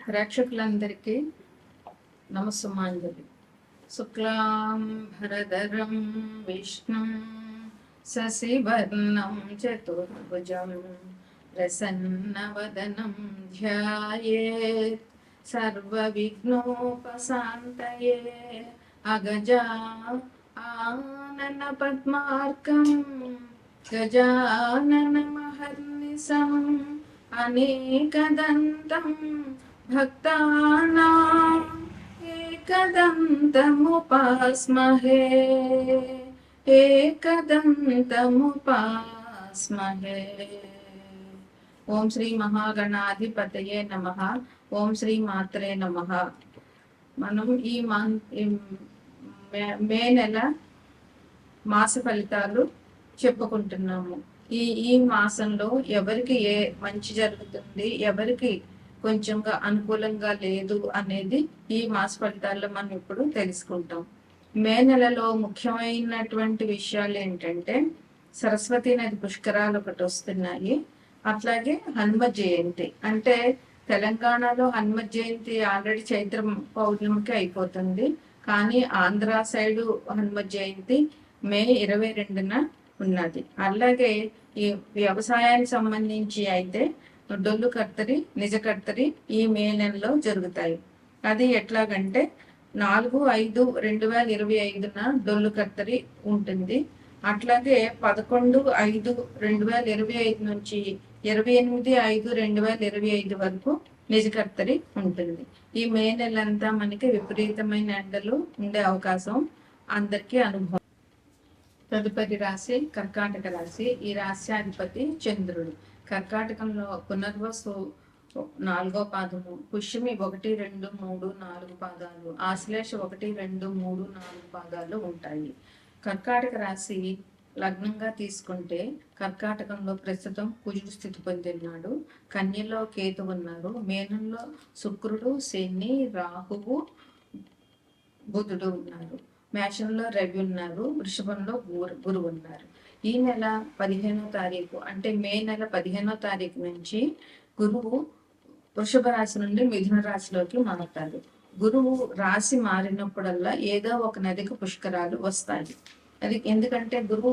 ప్రేక్షకులందరికీ నమస్సుమాంజలి. శుక్లాం భరధరం విష్ణుం శశివర్ణం చతుర్భుజం ప్రసన్నవదనం ధ్యాయేత్ సర్వవిఘ్నోపశాంతయే. అగజా ఆనన పద్మార్కం గజానన మహర్నిశం అనేకదంతం భక్తానాం ఏకదంతముపాస్మహే. ఏకదంతముపాస్మహే. ఓం శ్రీ మహాగణాధిపతయే నమః. ఓం శ్రీ మాత్రే నమః. మనం ఈ మే నెల మాస ఫలితాలు చెప్పుకుంటున్నాము. ఈ మాసంలో ఎవరికి ఏ మంచి జరుగుతుంది, ఎవరికి కొంచెంగా అనుకూలంగా లేదు అనేది ఈ మాస ఫలితాల్లో మనం ఇప్పుడు తెలుసుకుంటాం. మే నెలలో ముఖ్యమైనటువంటి విషయాలు ఏంటంటే సరస్వతి నది పుష్కరాలు ఒకటి వస్తున్నాయి. అట్లాగే హనుమ జయంతి. అంటే తెలంగాణలో హనుమ జయంతి ఆల్రెడీ చైత్ర పౌర్ణమికి అయిపోతుంది, కానీ ఆంధ్ర సైడు హనుమ జయంతి మే 22న ఉన్నది. అలాగే ఈ వ్యవసాయానికి సంబంధించి అయితే డొల్లు కర్తరి, నిజ కర్తరి ఈ మే నెలలో జరుగుతాయి. అది ఎట్లాగంటే 4/5/2025న డొల్లు కర్తరి ఉంటుంది. అట్లాగే 11/5/2025 నుంచి 28/5/2025 వరకు నిజ కర్తరి ఉంటుంది. ఈ మే నెలంతా మనకి విపరీతమైన ఎండలు ఉండే అవకాశం అందరికీ అనుభవం. తదుపరి రాశి కర్కాటక రాశి. ఈ రాశ్యాధిపతి చంద్రుడు. కర్కాటకంలో పునర్వసు 4వ పాదము, పుష్యమి 1, 2, 3, 4 పాదాలు, ఆశ్లేష 1, 2, 3, 4 పాదాలు ఉంటాయి. కర్కాటక రాశి లగ్నంగా తీసుకుంటే కర్కాటకంలో ప్రస్తుతం కుజుడు స్థితి పొందినాడు, కన్యలో కేతు ఉన్నారు, మేనంలో శుక్రుడు, శని, రాహువు, బుధుడు ఉన్నారు, మేషంలో రవి ఉన్నారు, వృషభంలో గురువు ఉన్నారు. ఈ నెల 15వ తారీఖు అంటే మే నెల 15వ తారీఖు నుంచి గురువు వృషభ రాశి నుండి మిథున రాశిలోకి మారుతాడు. గురువు రాశి మారినప్పుడల్లా ఏదో ఒక నదికి పుష్కరాలు వస్తాయి. అది ఎందుకంటే గురువు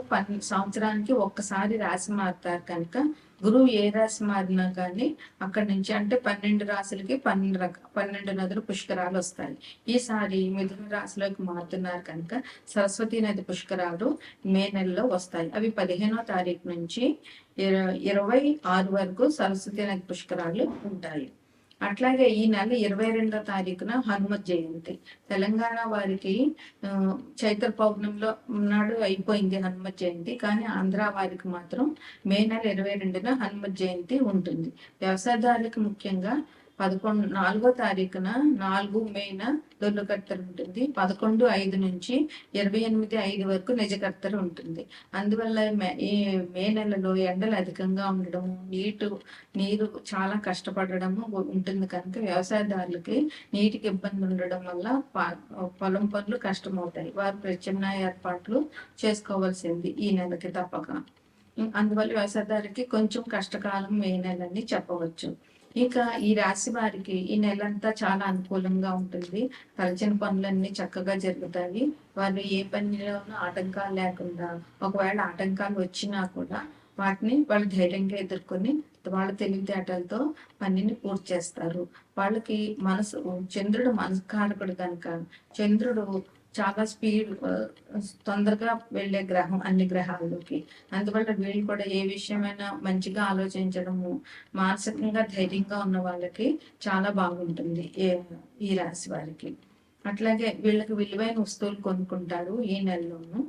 సంవత్సరానికి ఒక్కసారి రాశి మారుతారు కనుక గురువు ఏ రాశి మారినా కానీ అక్కడి నుంచి అంటే 12 రాశులకి 12 నదులు పుష్కరాలు వస్తాయి. ఈసారి మిథున రాశిలోకి మారుతున్నారు కనుక సరస్వతి నది పుష్కరాలు మే నెలలో వస్తాయి. అవి 15వ తారీఖు నుంచి 26 వరకు సరస్వతి నది పుష్కరాలు ఉంటాయి. అట్లాగే ఈ నెల 22వ తారీఖున హనుమ జయంతి. తెలంగాణ వారికి చైత్ర పౌర్ణమిలో నాడు అయిపోయింది హనుమ జయంతి, కానీ ఆంధ్ర వారికి మాత్రం మే నెల 22న హనుమ జయంతి ఉంటుంది. వ్యవసాయదారులకు ముఖ్యంగా 4వ తారీఖున 4 మేన దొల్లు కర్తరు ఉంటుంది. 11/5 నుంచి 28/5 వరకు నిజ కర్తరు ఉంటుంది. అందువల్ల ఈ మే నెలలో ఎండలు అధికంగా ఉండడము, నీరు చాలా కష్టపడడము ఉంటుంది కనుక వ్యవసాయదారులకి నీటికి ఇబ్బంది ఉండడం వల్ల పొలం పనులు కష్టమవుతాయి. వారు ప్రత్యామ్నాయ ఏర్పాట్లు చేసుకోవాల్సింది ఈ నెలకి తప్పక. అందువల్ల వ్యవసాయదారులకి కొంచెం కష్టకాలం మే నెలని చెప్పవచ్చు. ఇక ఈ రాశి వారికి ఈ నెలంతా చాలా అనుకూలంగా ఉంటుంది. తలచిన పనులన్నీ చక్కగా జరుగుతాయి. వాళ్ళు ఏ పనిలోనూ ఆటంకాలు లేకుండా, ఒకవేళ ఆటంకాలు వచ్చినా కూడా వాటిని వాళ్ళు ధైర్యంగా ఎదుర్కొని వాళ్ళ తెలివితేటలతో పనిని పూర్తి చేస్తారు. వాళ్ళకి చంద్రుడు మనసు కారకుడు కనుక చంద్రుడు చాలా తొందరగా వెళ్ళే గ్రహం అన్ని గ్రహాల్లోకి. అందువల్ల వీళ్ళు కూడా ఏ విషయమైనా మంచిగా ఆలోచించడము, మానసికంగా ధైర్యంగా ఉన్న వాళ్ళకి చాలా బాగుంటుంది ఈ రాశి వారికి. అట్లాగే వీళ్ళకి విలువైన వస్తువులు కొనుక్కుంటారు ఈ నెలలోనూ.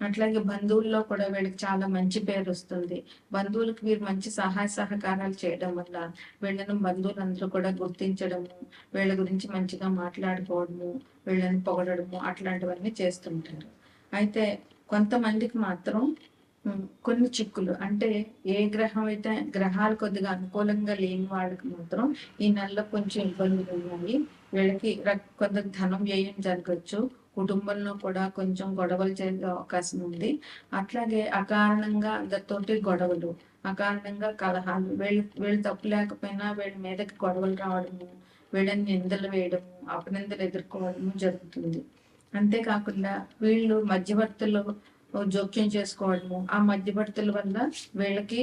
అట్లాగే బంధువుల్లో కూడా వీళ్ళకి చాలా మంచి పేరు వస్తుంది. బంధువులకు వీరు మంచి సహాయ సహకారాలు చేయడం వల్ల వీళ్ళను బంధువులందరూ కూడా గుర్తించడము, వీళ్ళ గురించి మంచిగా మాట్లాడుకోవడము, వీళ్ళని పొగడము అట్లాంటివన్నీ చేస్తుంటారు. అయితే కొంతమందికి మాత్రం కొన్ని చిక్కులు, అంటే ఏ గ్రహం అయితే గ్రహాలు కొద్దిగా అనుకూలంగా లేని వాళ్ళకి మాత్రం ఈ నెలలో కొంచెం ఇబ్బందులు ఉన్నాయి. వీళ్ళకి కొంత ధనం వ్యయం జరగచ్చు, కుటుంబంలో కూడా కొంచెం గొడవలు జరిగే అవకాశం ఉంది. అట్లాగే అకారణంగా అందరితోటి గొడవలు, అకారణంగా కలహాలు, వీళ్ళు తప్పు లేకపోయినా వీళ్ళ మీదకి గొడవలు రావడము, వీళ్ళని నిందలు వేయడము, అపనిందలు ఎదుర్కోవడము జరుగుతుంది. అంతేకాకుండా వీళ్ళు మధ్యవర్తులు జోక్యం చేసుకోవడము, ఆ మధ్యవర్తుల వల్ల వీళ్ళకి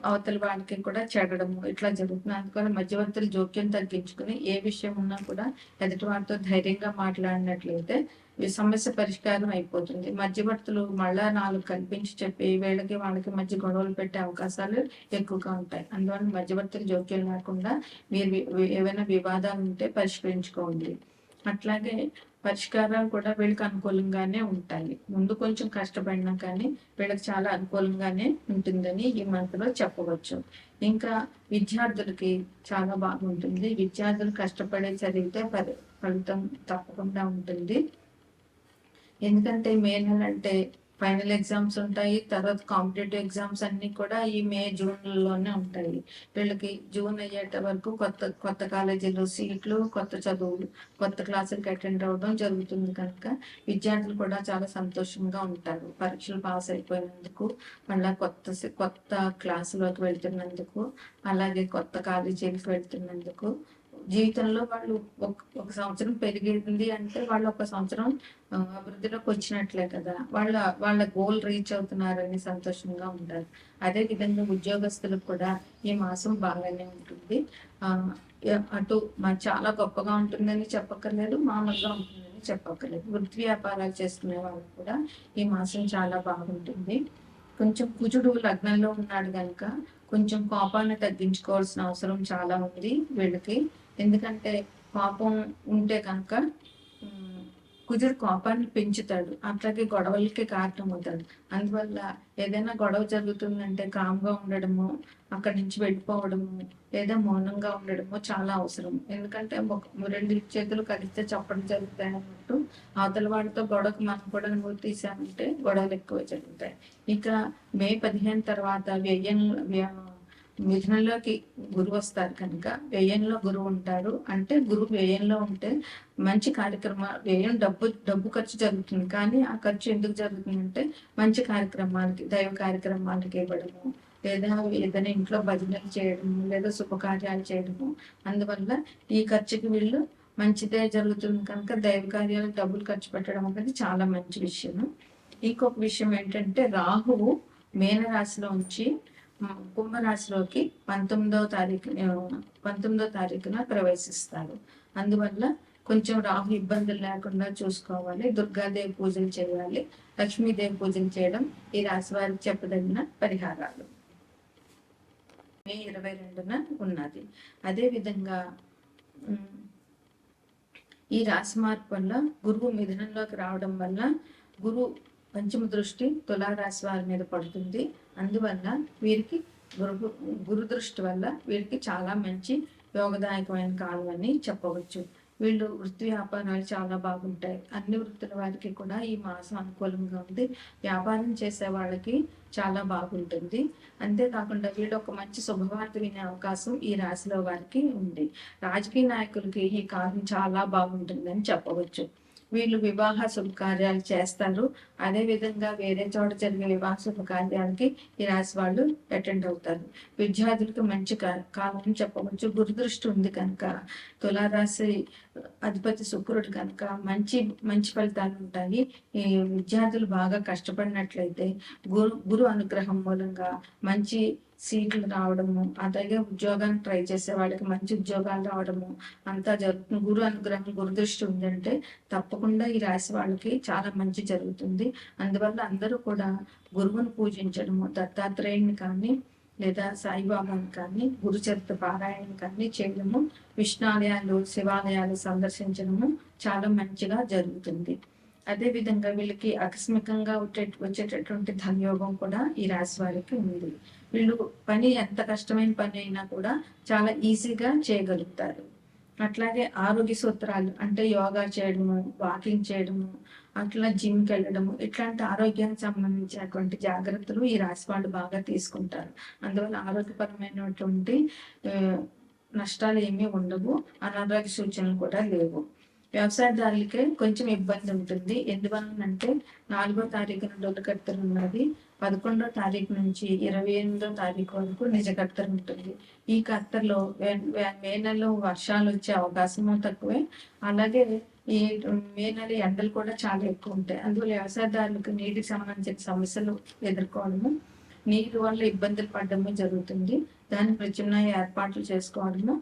అవతల వాళ్ళకి కూడా చెడడము ఇట్లా జరుగుతుంది. అందుకని మధ్యవర్తులు జోక్యం తగ్గించుకుని ఏ విషయం ఉన్నా కూడా ఎదుటి వారితో ధైర్యంగా మాట్లాడినట్లయితే ఈ సమస్య పరిష్కారం అయిపోతుంది. మధ్యవర్తులు మళ్ళా 4 కల్పించి చెప్పి వీళ్ళకి వాళ్ళకి మధ్య గొడవలు పెట్టే అవకాశాలు ఎక్కువగా ఉంటాయి. అందువల్ల మధ్యవర్తులు జోక్యం లేకుండా మీరు ఏవైనా వివాదాలు ఉంటే పరిష్కరించుకోండి. అట్లాగే పరిష్కారాలు కూడా వీళ్ళకి అనుకూలంగానే ఉంటాయి. ముందు కొంచెం కష్టపడినా కానీ వీళ్ళకి చాలా అనుకూలంగానే ఉంటుందని ఈ మంత్లో చెప్పవచ్చు. ఇంకా విద్యార్థులకి చాలా బాగుంటుంది. విద్యార్థులు కష్టపడి చదివితే ఫలితం తప్పకుండా ఉంటుంది. ఎందుకంటే మే నెల అంటే ఫైనల్ ఎగ్జామ్స్ ఉంటాయి. తర్వాత కాంపిటేటివ్ ఎగ్జామ్స్ అన్ని కూడా ఈ మే జూన్లోనే ఉంటాయి. వీళ్ళకి జూన్ అయ్యేట వరకు కొత్త కాలేజీలు సీట్లు, కొత్త చదువులు, కొత్త క్లాసులకి అటెండ్ అవ్వడం జరుగుతుంది. కనుక విద్యార్థులు కూడా చాలా సంతోషంగా ఉంటారు. పరీక్షలు పాస్ అయిపోయినందుకు, మళ్ళీ కొత్త క్లాసులోకి వెళ్తున్నందుకు, అలాగే కొత్త కాలేజీలకు వెళ్తున్నందుకు. జీవితంలో వాళ్ళు ఒక సంవత్సరం పెరిగింది అంటే వాళ్ళు ఒక సంవత్సరం అభివృద్ధిలోకి వచ్చినట్లే కదా. వాళ్ళ గోల్ రీచ్ అవుతున్నారని సంతోషంగా ఉంటారు. అదే విధంగా ఉద్యోగస్తులకు కూడా ఈ మాసం బాగానే ఉంటుంది. అటు చాలా గొప్పగా ఉంటుందని చెప్పక్కర్లేదు, మామూలుగా ఉంటుందని చెప్పక్కర్లేదు. వృత్తి వ్యాపారాలు చేసుకునే వాళ్ళకి కూడా ఈ మాసం చాలా బాగుంటుంది. కొంచెం కుజుడు లగ్నంలో ఉన్నాడు కనుక కొంచెం కోపాన్ని తగ్గించుకోవాల్సిన అవసరం చాలా ఉంది వీళ్ళకి. ఎందుకంటే కోపం ఉంటే కనుక కుజుడు కోపాన్ని పెంచుతాడు, అట్లాగే గొడవలకి కారణమవుతాడు. అందువల్ల ఏదైనా గొడవ జరుగుతుందంటే కామ్గా ఉండడము, అక్కడి నుంచి వెళ్ళిపోవడము, లేదా మౌనంగా ఉండడము చాలా అవసరం. ఎందుకంటే 2 చేతులు కలిస్తే చప్పట్లు జరుగుతాయి అన్నట్టు అవతల వాడితో గొడవకు మనం కూడా నువ్వు తీసామంటే గొడవలు ఎక్కువ జరుగుతాయి. ఇక మే 15 తర్వాత మిథునంలోకి గురువు వస్తారు కనుక వ్యయంలో గురువు ఉంటారు. అంటే గురువు వ్యయంలో ఉంటే మంచి వ్యయం డబ్బు ఖర్చు జరుగుతుంది. కానీ ఆ ఖర్చు ఎందుకు జరుగుతుందంటే మంచి కార్యక్రమాలకి, దైవ కార్యక్రమాలకి ఇవ్వడము, లేదా ఏదైనా ఇంట్లో భజనలు చేయడము, లేదా శుభకార్యాలు చేయడము. అందువల్ల ఈ ఖర్చుకి వీళ్ళు మంచిదే జరుగుతుంది కనుక దైవ కార్యాలకు డబ్బులు ఖర్చు పెట్టడం అనేది చాలా మంచి విషయం. ఇంకొక విషయం ఏంటంటే రాహువు మీనరాశిలో ఉంచి కుంభరాశిలోకి 19వ తారీఖున ప్రవేశిస్తారు. అందువల్ల కొంచెం రాహు ఇబ్బందులు లేకుండా చూసుకోవాలి. దుర్గాదేవి పూజలు చేయాలి, లక్ష్మీదేవి పూజలు చేయడం ఈ రాశి వారికి చెప్పదగిన పరిహారాలు. మే 22న ఉన్నది. అదే విధంగా ఈ రాశి మార్పు వల్ల గురువు మిథునంలోకి రావడం వల్ల గురు పంచమ దృష్టి తులారాశి వారి మీద పడుతుంది. అందువల్ల వీరికి గురు దృష్టి వల్ల వీరికి చాలా మంచి యోగదాయకమైన కాలం అని చెప్పవచ్చు. వీళ్ళు వృత్తి వ్యాపారాలు చాలా బాగుంటాయి. అన్ని వృత్తుల వారికి కూడా ఈ మాసం అనుకూలంగా ఉంది. వ్యాపారం చేసే వాళ్ళకి చాలా బాగుంటుంది. అంతేకాకుండా వీళ్ళు ఒక మంచి శుభవార్త వినే అవకాశం ఈ రాశిలో వారికి ఉంది. రాజకీయ నాయకులకి ఈ కాలం చాలా బాగుంటుందని చెప్పవచ్చు. వీళ్ళు వివాహ శుభకార్యాలు చేస్తారు. అదే విధంగా వేరే చోట జరిగే వివాహ శుభకార్యాలకి ఈ రాశి వాళ్ళు అటెండ్ అవుతారు. విద్యార్థులకు మంచి కాలం చెప్పవచ్చు. గురుదృష్టి ఉంది కనుక తులారాశి అధిపతి శుక్రుడు కనుక మంచి ఫలితాలు ఉంటాయి. ఈ విద్యార్థులు బాగా కష్టపడినట్లయితే గురు అనుగ్రహం మూలంగా మంచి సీట్లు రావడము, అలాగే ఉద్యోగాన్ని ట్రై చేసే వాళ్ళకి మంచి ఉద్యోగాలు రావడము అంతా జరుగుతుంది. గురు అనుగ్రహం, గురుదృష్టి ఉందంటే తప్పకుండా ఈ రాశి వాళ్ళకి చాలా మంచి జరుగుతుంది. అందువల్ల అందరూ కూడా గురువును పూజించడము, దత్తాత్రేయుని కానీ లేదా సాయిబాబాని కానీ, గురుచరిత్ర పారాయణం కానీ చేయడము, విష్ణాలయాలు, శివాలయాలు సందర్శించడము చాలా మంచిగా జరుగుతుంది. అదే విధంగా వీళ్ళకి ఆకస్మికంగా వచ్చేటటువంటి ధనయోగం కూడా ఈ రాశి వారికి ఉంది. వీళ్ళు ఎంత కష్టమైన పని అయినా కూడా చాలా ఈజీగా చేయగలుగుతారు. అట్లాగే ఆరోగ్య సూత్రాలు అంటే యోగా చేయడము, వాకింగ్ చేయడము, అట్లా జిమ్కి వెళ్ళడము, ఇట్లాంటి ఆరోగ్యానికి సంబంధించినటువంటి జాగ్రత్తలు ఈ రాశి వాళ్ళు బాగా తీసుకుంటారు. అందువల్ల ఆరోగ్యపరమైనటువంటి నష్టాలు ఏమీ ఉండవు, అనారోగ్య సూచనలు కూడా లేవు. వ్యవసాయదారులకే కొంచెం ఇబ్బంది ఉంటుంది. ఎందువలనంటే 4వ తారీఖున డొల్లుకత్తెర ఉన్నది. 11వ తారీఖు నుంచి 28వ తారీఖు వరకు నిజ కత్తెర ఉంటుంది. ఈ కత్తెరలో మే నెలలో వర్షాలు వచ్చే అవకాశము తక్కువే. అలాగే ఈ మే నెల ఎండలు కూడా చాలా ఎక్కువ ఉంటాయి. అందువల్ల వ్యవసాయదారులకు నీటికి సంబంధించిన సమస్యలు ఎదుర్కోవడము, నీటి వల్ల ఇబ్బందులు పడడము జరుగుతుంది. దానికి ప్రత్యామ్నాయ ఏర్పాట్లు చేసుకోవడము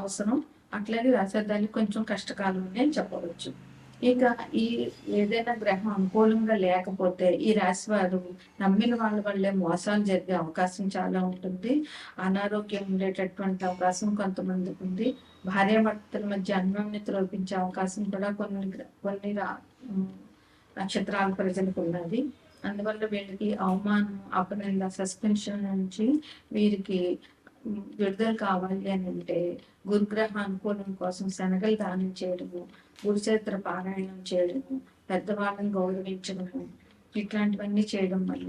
అవసరం. అట్లాగే వ్యవసాయదారులకు కొంచెం కష్టకాలమనే చెప్పవచ్చు. ఇక ఈ ఏదైనా గ్రహం అనుకూలంగా లేకపోతే ఈ రాశి వారు నమ్మిన వాళ్ళ వల్లే మోసాలు జరిగే అవకాశం చాలా ఉంటుంది. అనారోగ్యం ఉండేటటువంటి అవకాశం కొంతమందికి ఉంది. భార్యాభర్తల మధ్య అన్యోన్యత లోపించే అవకాశం కూడా కొన్ని నక్షత్రాల ప్రజలకు ఉన్నది. అందువల్ల వీళ్ళకి అవమానం, అపనింద, సస్పెన్షన్ నుంచి వీరికి విడుదల కావాలి అని అంటే గురుగ్రహ అనుకూలం కోసం శనగలు దానం చేయడము, గురుచరిత్ర పారాయణం చేయడము, పెద్దవాళ్ళని గౌరవించడము, ఇట్లాంటివన్నీ చేయడం వల్ల